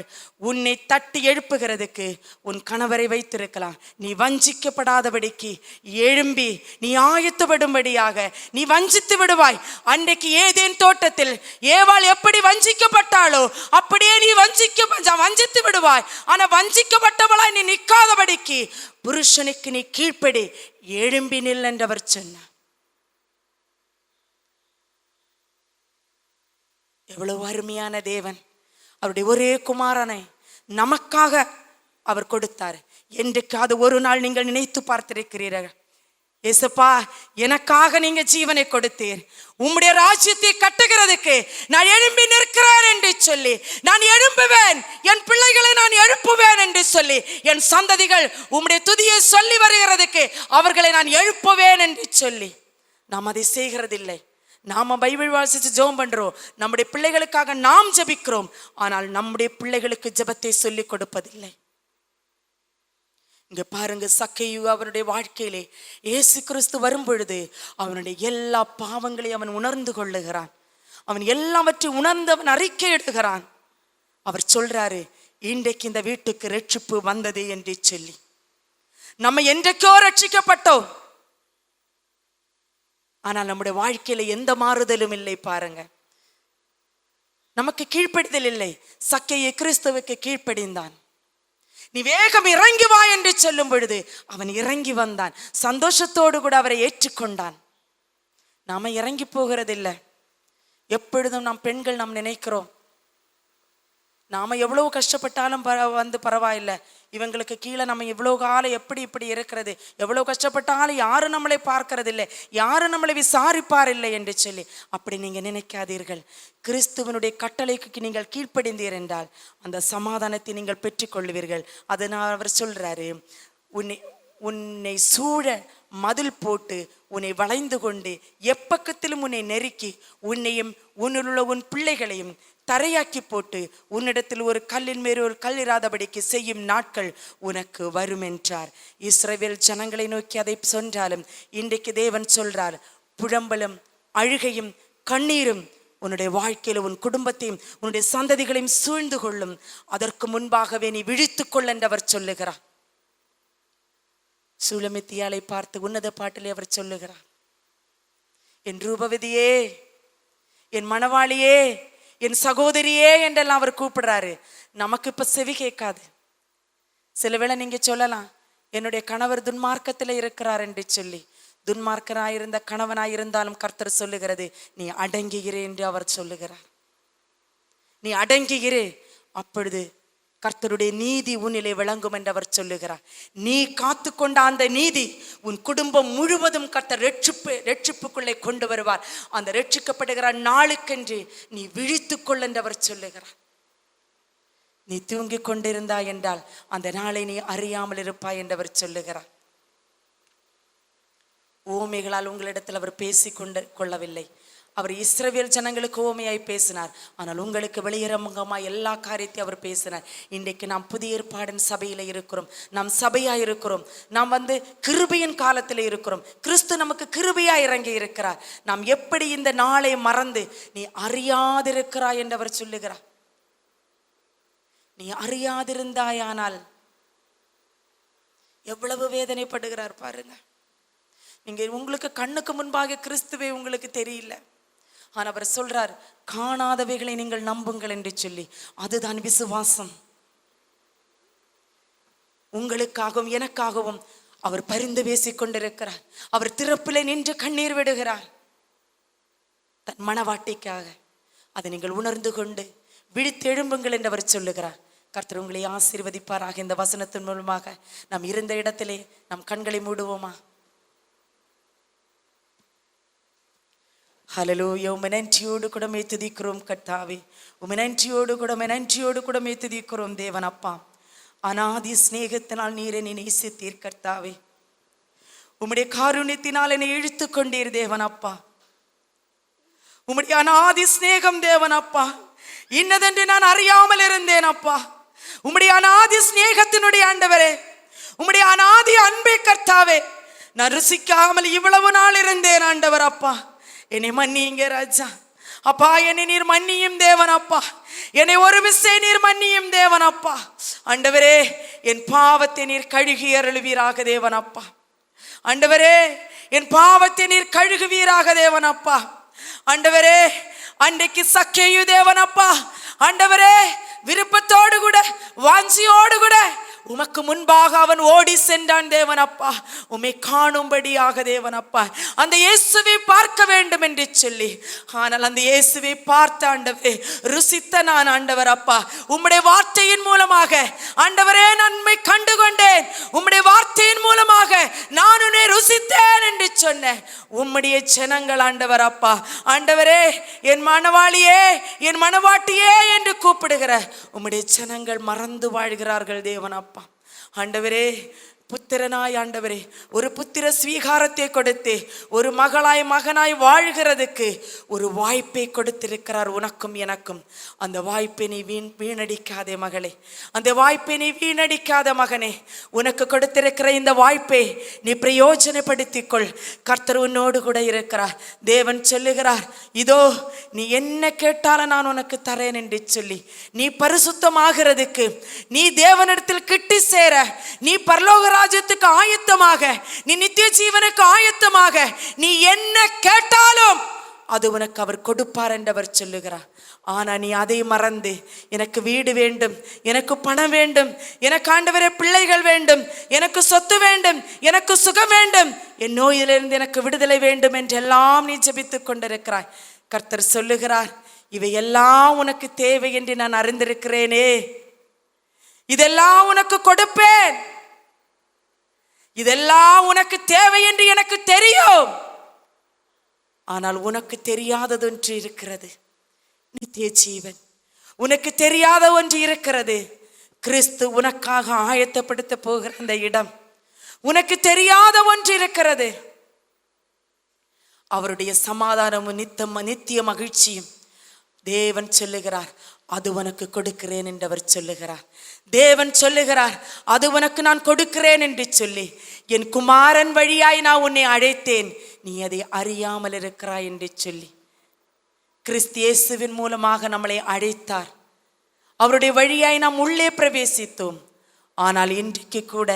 உன்னை தட்டி எழுப்புகிறதுக்கு உன் கணவரை வைத்திருக்கலாம். நீ வஞ்சிக்கப்படாதபடிக்கு எழும்பி நீ ஆயத்தப்படும்படியாக நீ வஞ்சித்து விடுவாய். அன்றைக்கு ஏதேன் தோட்டத்தில் ஏவாள் எப்படி வஞ்சிக்கப்பட்டாளோ அப்படியே நீ வஞ்சித்து விடுவாய். ஆனால் வஞ்சிக்கப்பட்டவளாய் நீ நிற்காதபடிக்கு புருஷனுக்கு நீ கீழ்ப்படி, எழும்பி நில் என்றவர் சொன்னார். எவ்வளவு அருமையான தேவன்! அவருடைய ஒரே குமாரனை நமக்காக அவர் கொடுத்தார். என்றைக்காவது ஒரு நாள் நீங்கள் நினைத்து பார்த்திருக்கிறீர்கள், ஏசப்பா எனக்காக நீங்க ஜீவனை கொடுத்தீர், உம்முடைய ராஜ்யத்தை கட்டுகிறதுக்கு நான் எழும்பி நிற்கிறேன் என்று சொல்லி, நான் எழும்புவேன், என் பிள்ளைகளை நான் எழுப்புவேன் என்று சொல்லி, என் சந்ததிகள் உம்முடைய துதியை சொல்லி வருகிறதுக்கு அவர்களை நான் எழுப்புவேன் என்று சொல்லி நாம் அதை செய்கிறதில்லை. நாம பைபிள் வாசிச்சு ஜெபம் பண்றோம், நம்முடைய பிள்ளைகளுக்காக நாம் ஜெபிக்கிறோம், ஆனால் நம்முடைய பிள்ளைகளுக்கு ஜெபத்தை சொல்லி கொடுப்பதில்லை. இங்க பாருங்க, சக்கையு அவனுடைய வாழ்க்கையிலே இயேசு கிறிஸ்து வரும் பொழுது அவனுடைய எல்லா பாவங்களையும் அவன் உணர்ந்து கொள்ளுகிறான். அவன் எல்லாவற்றையும் உணர்ந்து அவன் அறிக்கை எடுகிறான். அவர் சொல்றாரு, இன்றைக்கு இந்த வீட்டுக்கு ரட்சிப்பு வந்தது என்று சொல்லி. நம்ம என்றைக்கோ ரட்சிக்கப்பட்டோம், ஆனால் நம்முடைய வாழ்க்கையில எந்த மாறுதலும் இல்லை. பாருங்க, நமக்கு கீழ்ப்படிதல் இல்லை. சக்கையை கிறிஸ்துவுக்கு கீழ்ப்படிந்தான். நீ வேகம் இறங்கி வா என்று சொல்லும் பொழுது அவன் இறங்கி வந்தான். சந்தோஷத்தோடு கூட அவரை ஏற்றுக்கொண்டான். நாம இறங்கி போகிறதில்லை. எப்பொழுதும் நாம் பெண்கள் நாம் நினைக்கிறோம், நாம எவ்வளவு கஷ்டப்பட்டாலும் பரவாயில்லை, இவங்களுக்கு கீழே நம்ம இவ்வளோ காலம் எப்படி இப்படி இருக்கிறது, எவ்வளோ கஷ்டப்பட்டாலும் யாரும் நம்மளை பார்க்கறது இல்லை, யாரும் நம்மளை விசாரிப்பார் இல்லை என்று சொல்லி அப்படி நீங்க நினைக்காதீர்கள். கிறிஸ்துவனுடைய கட்டளைக்கு நீங்கள் கீழ்ப்படிந்தீர் என்றால் அந்த சமாதானத்தை நீங்கள் பெற்றுக்கொள்வீர்கள். அதனால் அவர் சொல்றாரு, உன்னை சூழ மதில் போட்டு உன்னை வளைந்து கொண்டு எப்பக்கத்திலும் உன்னை நெருக்கி உன்னையும் உன்னுள்ள உன் பிள்ளைகளையும் தரையாக்கி போட்டு உன்னிடத்தில் ஒரு கல்லின் மேல் ஒரு கல் இராதபடிக்கு செய்யும் நாட்கள் உனக்கு வரும் என்றார். இஸ்ரவேல் ஜனங்களை நோக்கி அதை சொன்னாலும் இன்றைக்கு தேவன் சொல்றார், புலம்பலும் அழுகையும் கண்ணீரும் உன்னுடைய வாழ்க்கையில உன் குடும்பத்தையும் உன்னுடைய சந்ததிகளையும் சூழ்ந்து கொள்ளும். அதற்கு முன்பாகவே நீ விழித்துக்கொள் என்று அவர் சொல்லுகிறார். சூலமித்தியாலை பார்த்து உன்னத பாட்டிலே அவர் சொல்லுகிறார், என் ரூபவதியே, என் மணவாளியே, என் சகோதரியே என்றெல்லாம் அவர் கூப்பிடுறாரு. நமக்கு இப்ப செவி கேட்காது. சில வேளை நீங்க சொல்லலாம், என்னுடைய கணவர் துன்மார்க்கத்துல இருக்கிறார் என்று சொல்லி. துன்மார்க்கனாயிருந்த கணவனாயிருந்தாலும் கர்த்தர் சொல்லுகிறது, நீ அடங்குகிறே என்று அவர் சொல்லுகிறார். நீ அடங்குகிறே, அப்பொழுது கர்த்தருடைய நீதி உன்னிலே விளங்கும் என்று அவர் சொல்லுகிறார். நீ காத்து கொண்ட அந்த நீதி உன் குடும்பம் முழுவதும் கர்த்தர் ரட்சிப்புக்குள்ளே கொண்டு வருவார். அந்த ரட்சிக்கப்படுகிற நாளுக்கென்று நீ விழித்துக்கொள் என்று அவர் சொல்லுகிறார். நீ தூங்கி கொண்டிருந்தாய் என்றால் அந்த நாளை நீ அறியாமல் இருப்பாய் என்று அவர் சொல்லுகிறார். ஓமைகளால் உங்களிடத்தில் அவர் கொள்ளவில்லை. அவர் இஸ்ரவேல் ஜனங்களுக்கு ஓமையாய் பேசினார், ஆனால் உங்களுக்கு வெளியரங்கமாய் எல்லா காரியத்தையும் அவர் பேசினார். இன்றைக்கு நாம் புதிய ஏற்பாடின் சபையில இருக்கிறோம், நாம் சபையாய் இருக்கிறோம், நாம் கிருபையின் காலத்தில் இருக்கிறோம். கிறிஸ்து நமக்கு கிருபையாய் இறங்கி இருக்கிறார். நாம் எப்படி இந்த நாளை மறந்து நீ அறியாதிருக்கிறாய் என்று அவர் சொல்லுகிறார். நீ அறியாதிருந்தாயானால் எவ்வளவு வேதனைப்படுகிறார் பாருங்க. நீங்க உங்களுக்கு கண்ணுக்கு முன்பாக கிறிஸ்துவே உங்களுக்கு தெரியல, ஆனால் அவர் சொல்றார், காணாதவைகளை நீங்கள் நம்புங்கள் என்று சொல்லி. அதுதான் விசுவாசம். உங்களுக்காகவும் எனக்காகவும் அவர் பரிந்து பேசிக் கொண்டிருக்கிறார். அவர் திறப்பிலே நின்று கண்ணீர் விடுகிறார் தன் மனவாட்டிக்காக. அதை நீங்கள் உணர்ந்து கொண்டு விழித்தெழும்புங்கள் என்று அவர் சொல்லுகிறார். கர்த்தர் உங்களை ஆசீர்வதிப்பாராக. இந்த வசனத்தின் மூலமாக நாம் இருந்த இடத்திலே நம் கண்களை மூடுவோமா? ஹல்லேலூயா. உம்மை நன்றியோடு கூட துதிக்கிறோம் கர்த்தாவே. உம்மை நன்றியோடு கூட துதிக்கிறோம் தேவன் அப்பா. அநாதி சிநேகத்தினால் நீர் என்னை நேசித்தீர் கர்த்தாவே. உம்முடைய காருண்யத்தினால் என்னை இழுத்து கொண்டீர் தேவன் அப்பா. உம்முடைய அநாதி சிநேகம் தேவன் அப்பா, இன்னதென்று நான் அறியாமல் இருந்தேன் அப்பா. உம்முடைய அநாதி சிநேகத்தினுடைய ஆண்டவரே, உம்முடைய அநாதி அன்பே கர்த்தாவே, நான் ருசிக்காமல் இவ்வளவு நாள் இருந்தேன் ஆண்டவர் அப்பா. என்னை மன்னியுங்க ராஜா அப்பா. என்னை நீர் மன்னியும் தேவன் அப்பா. என்னை ஒரு விசை நீர் மன்னியும் தேவன் அப்பா. ஆண்டவரே, என் பாவத்தை நீர் கழுகி அருளுவீராக தேவன் அப்பா. ஆண்டவரே, என் பாவத்தை நீர் கழுகுவீராக தேவன் அப்பா. ஆண்டவரே, அன்றைக்கு சக்கேயு தேவன் அப்பா, ஆண்டவரே, விருப்பத்தோடு கூட வாஞ்சியோடு கூட உமக்கு முன்பாக அவன் ஓடி சென்றான் தேவன் அப்பா. உம்மை காணும்படியாக தேவன் அப்பா, அந்த இயேசுவை பார்க்க வேண்டும் என்று சொல்லி. ஆனால் அந்த இயேசுவை பார்த்த ஆண்டவரே, ருசித்த நான் ஆண்டவர் அப்பா, உம்முடைய வார்த்தையின் மூலமாக ஆண்டவரே நான் உம்மை கண்டு கொண்டேன். உம்முடைய வார்த்தையின் மூலமாக நான் உன்னை ருசித்தேன் என்று சொன்னேன். உம்முடைய ஜனங்கள் ஆண்டவர் அப்பா, ஆண்டவரே, என் மணவாளியே, என் மணவாட்டியே என்று கூப்பிடுகிற உம்முடைய ஜனங்கள் மறந்து வாழ்கிறார்கள் தேவன் அப்பா. ஆண்டவரே, புத்திரனாய் ஆண்டவரே, ஒரு புத்திர ஸ்வீகாரத்தை கொடுத்து ஒரு மகளாய் மகனாய் வாழ்கிறதுக்கு ஒரு வாய்ப்பை கொடுத்திருக்கிறார் உனக்கும் எனக்கும். அந்த வாய்ப்பை நீ வீணடிக்காதே மகளே, அந்த வாய்ப்பை நீ வீணடிக்காத மகனே. உனக்கு கொடுத்திருக்கிற இந்த வாய்ப்பை நீ பிரயோஜனப்படுத்திக்கொள். கர்த்தர் உன்னோடு கூட இருக்கிறார். தேவன் சொல்லுகிறார், இதோ நீ என்ன கேட்டாலும் நான் உனக்கு தரேன் என்று சொல்லி. நீ பரிசுத்தமாகிறதுக்கு, நீ தேவனிடத்தில் கிட்டி சேர, நீ பரலோக ராஜ்யத்துக்கு ஆயத்தமாக, நீ நித்திய ஜீவனுக்கு ஆயத்தமாக நீ என்ன கேட்டாலும் அது உனக்கு அவர் கொடுப்பார் என்று அவர் சொல்லுகிறார். ஆனா நீ அதை மறந்து, எனக்கு வீடு வேண்டும், எனக்கு பணம் வேண்டும், எனக்கு ஆண்டவரே பிள்ளைகள் வேண்டும், எனக்கு சொத்து வேண்டும், எனக்கு சுகம் வேண்டும், என் நோயிலிருந்து எனக்கு விடுதலை வேண்டும் என்றெல்லாம் நீ ஜெபித்துக் கொண்டிருக்கிறாய். கர்த்தர் சொல்லுகிறார், இவையெல்லாம் உனக்கு தேவை என்று நான் அறிந்திருக்கிறேனே, இதெல்லாம் உனக்கு கொடுப்பேன், இதெல்லாம் உனக்கு தேவை என்று எனக்கு தெரியும். ஆனால் உனக்கு தெரியாதது ஒன்று இருக்கிறது, நித்திய ஜீவன். உனக்கு தெரியாத ஒன்று இருக்கிறது, கிறிஸ்து உனக்காக ஆயத்தப்படுத்த போகிற அந்த இடம். உனக்கு தெரியாத ஒன்று இருக்கிறது, அவருடைய சமாதானமும் நித்திய மகிழ்ச்சியும். தேவன் சொல்லுகிறார், அது உனக்கு கொடுக்கிறேன் என்று அவர் சொல்லுகிறார். தேவன் சொல்லுகிறார், அது உனக்கு நான் கொடுக்கிறேன் என்று சொல்லி. என் குமாரன் வழியாய் நான் உன்னை அழைத்தேன், நீ அதை அறியாமல் இருக்கிறாய் என்று சொல்லி. கிறிஸ்து இயேசுவின் மூலமாக நம்மளை அழைத்தார். அவருடைய வழியாய் நாம் உள்ளே பிரவேசித்தோம். ஆனால் இன்றைக்கு கூட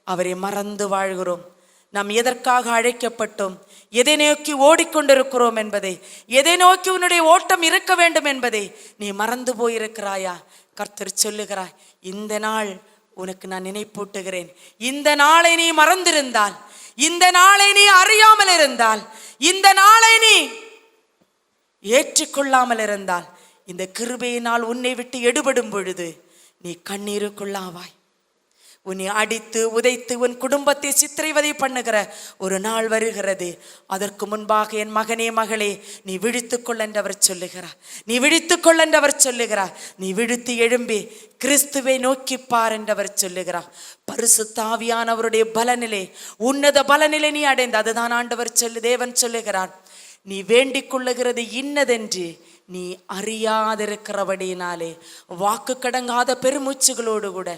அவரை மறந்து வாழ்கிறோம். நாம் எதற்காக அழைக்கப்பட்டோம், எதை நோக்கி ஓடிக்கொண்டிருக்கிறோம் என்பதை, எதை நோக்கி உன்னுடைய ஓட்டம் இருக்க வேண்டும் என்பதை நீ மறந்து போயிருக்கிறாயா? கர்த்தர் சொல்லுகிறாய், இந்த நாள் உனக்கு நான் நினைப்பூட்டுகிறேன். இந்த நாளை நீ மறந்திருந்தால், இந்த நாளை நீ அறியாமல் இருந்தால், இந்த நாளை நீ ஏற்றுக்கொள்ளாமல் இருந்தால், இந்த கிருபையினால் உன்னை விட்டு எடுபடும் பொழுது நீ கண்ணீருக்குள்ளாவாய். உன்னை அடித்து உதைத்து உன் குடும்பத்தை சித்திரைவதை பண்ணுகிற ஒரு நாள் வருகிறது. அதற்கு முன்பாக என் மகனே மகளே, நீ விழித்துக்கொள் என்றவர் சொல்லுகிறார். நீ விழித்துக்கொள் என்றவர் சொல்லுகிறார். நீ விழித்து எழும்பி கிறிஸ்துவை நோக்கிப்பார் என்றவர் சொல்லுகிறார். பரிசுத்த ஆவியானவருடைய பலனிலே, உன்னத பலனிலே நீ அடைந்து, அதுதான் ஆண்டவர் தேவன் சொல்லுகிறார், நீ வேண்டிக் கொள்ளுகிறது இன்னதென்று நீ அறியாதிருக்கிறபடியினாலே வாக்கு கடங்காத பெருமூச்சுகளோடு கூட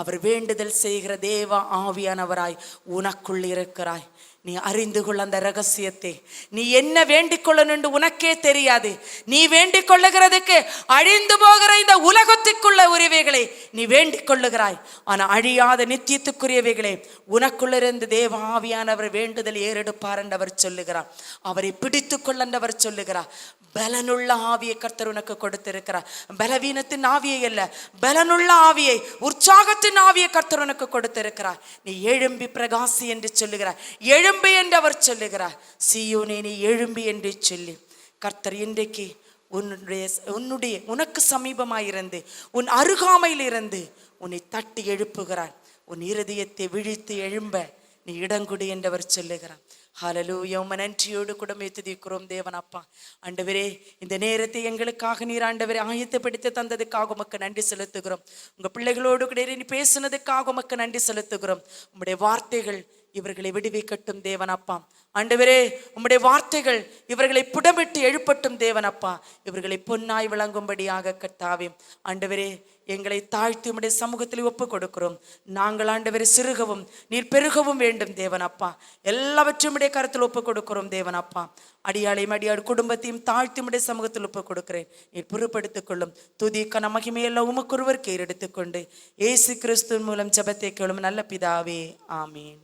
அவர் வேண்டுதல் செய்கிற தேவ ஆவியானவராய் உனக்குள் இருக்கிறாய். நீ அறிந்து கொள்ள அந்த ரகசியத்தை. நீ என்ன வேண்டிக் கொள்ளணும் என்று உனக்கே தெரியாது. நீ வேண்டிக் கொள்ளுகிறதுக்கு அழிந்து போகிற இந்த உலகத்துக்குள்ள உரிமைகளை நீ வேண்டிக் கொள்ளுகிறாய். ஆனால் அழியாத நித்தியத்துக்குரியவைகளை உனக்குள்ளிருந்து தேவ ஆவியானவர் வேண்டுதல் ஏறெடுப்பார் என்றவர் சொல்லுகிறார். அவரை பிடித்து கொள்ள என்றவர் சொல்லுகிறார். பலனுள்ள ஆவியை கர்த்தர் உனக்கு கொடுத்திருக்கிறார். பலவீனத்தின் ஆவியை அல்ல, பலனுள்ள ஆவியை, உற்சாகத்தின் ஆவியை கர்த்தர் உனக்கு கொடுத்திருக்கிறார். நீ எழும்பி பிரகாசி என்று சொல்லுகிறார். எழும்பி என்று அவர் சொல்லுகிறார். சீயோனே நீ எழும்பி என்று சொல்லி கர்த்தர் இன்றைக்கு உனக்கு சமீபமாயிருந்து உன் அருகாமையில் இருந்து உன்னை தட்டி எழுப்புகிறார். உன் இருதயத்தை விழித்து எழும்ப நீ இடங்குடி என்றவர் சொல்லுகிறார். ஹல்லேலூயா. உம்மை நன்றியோடு கூட துதிக்கிறோம் தேவன் அப்பா. ஆண்டவரே, இந்த நேரத்தை எங்களுக்காக நீர் ஆண்டவரே ஆயத்தப்படுத்தி தந்ததுக்காக உமக்கு நன்றி செலுத்துகிறோம். உங்க பிள்ளைகளோடு கூட நீ பேசுனதுக்காக உமக்கு நன்றி செலுத்துகிறோம். உம்முடைய வார்த்தைகள் இவர்களை விடுவிக்கட்டும் தேவன் அப்பா. ஆண்டவரே, உம்முடைய வார்த்தைகள் இவர்களை புடமிட்டு எழுப்பட்டும் தேவன் அப்பா. இவர்களை பொன்னாய் விளங்கும்படியாக கர்த்தாவே ஆண்டவரே எங்களை தாழ்த்தி உம்முடைய சமூகத்தில் ஒப்பு கொடுக்கிறோம். நாங்கள் ஆண்டவரே சிறுகவும் நீர் பெருகவும் வேண்டும் தேவன் அப்பா. எல்லாவற்றையும் உடைய கருத்தில் ஒப்பு கொடுக்கிறோம் தேவன் அப்பா. அடியாளையும் அடியாடு குடும்பத்தையும் தாழ்த்தி உடைய சமூகத்தில் ஒப்பு கொடுக்கிறேன். நீர் பொறுப்படுத்திக் கொள்ளும். துதி கன மகிமையெல்லாம் உமக்கு ஒருவர் கேர் எடுத்துக்கொண்டு இயேசு கிறிஸ்துவின் மூலம் ஜெபத்தை கேளும் நல்ல பிதாவே, ஆமீன்.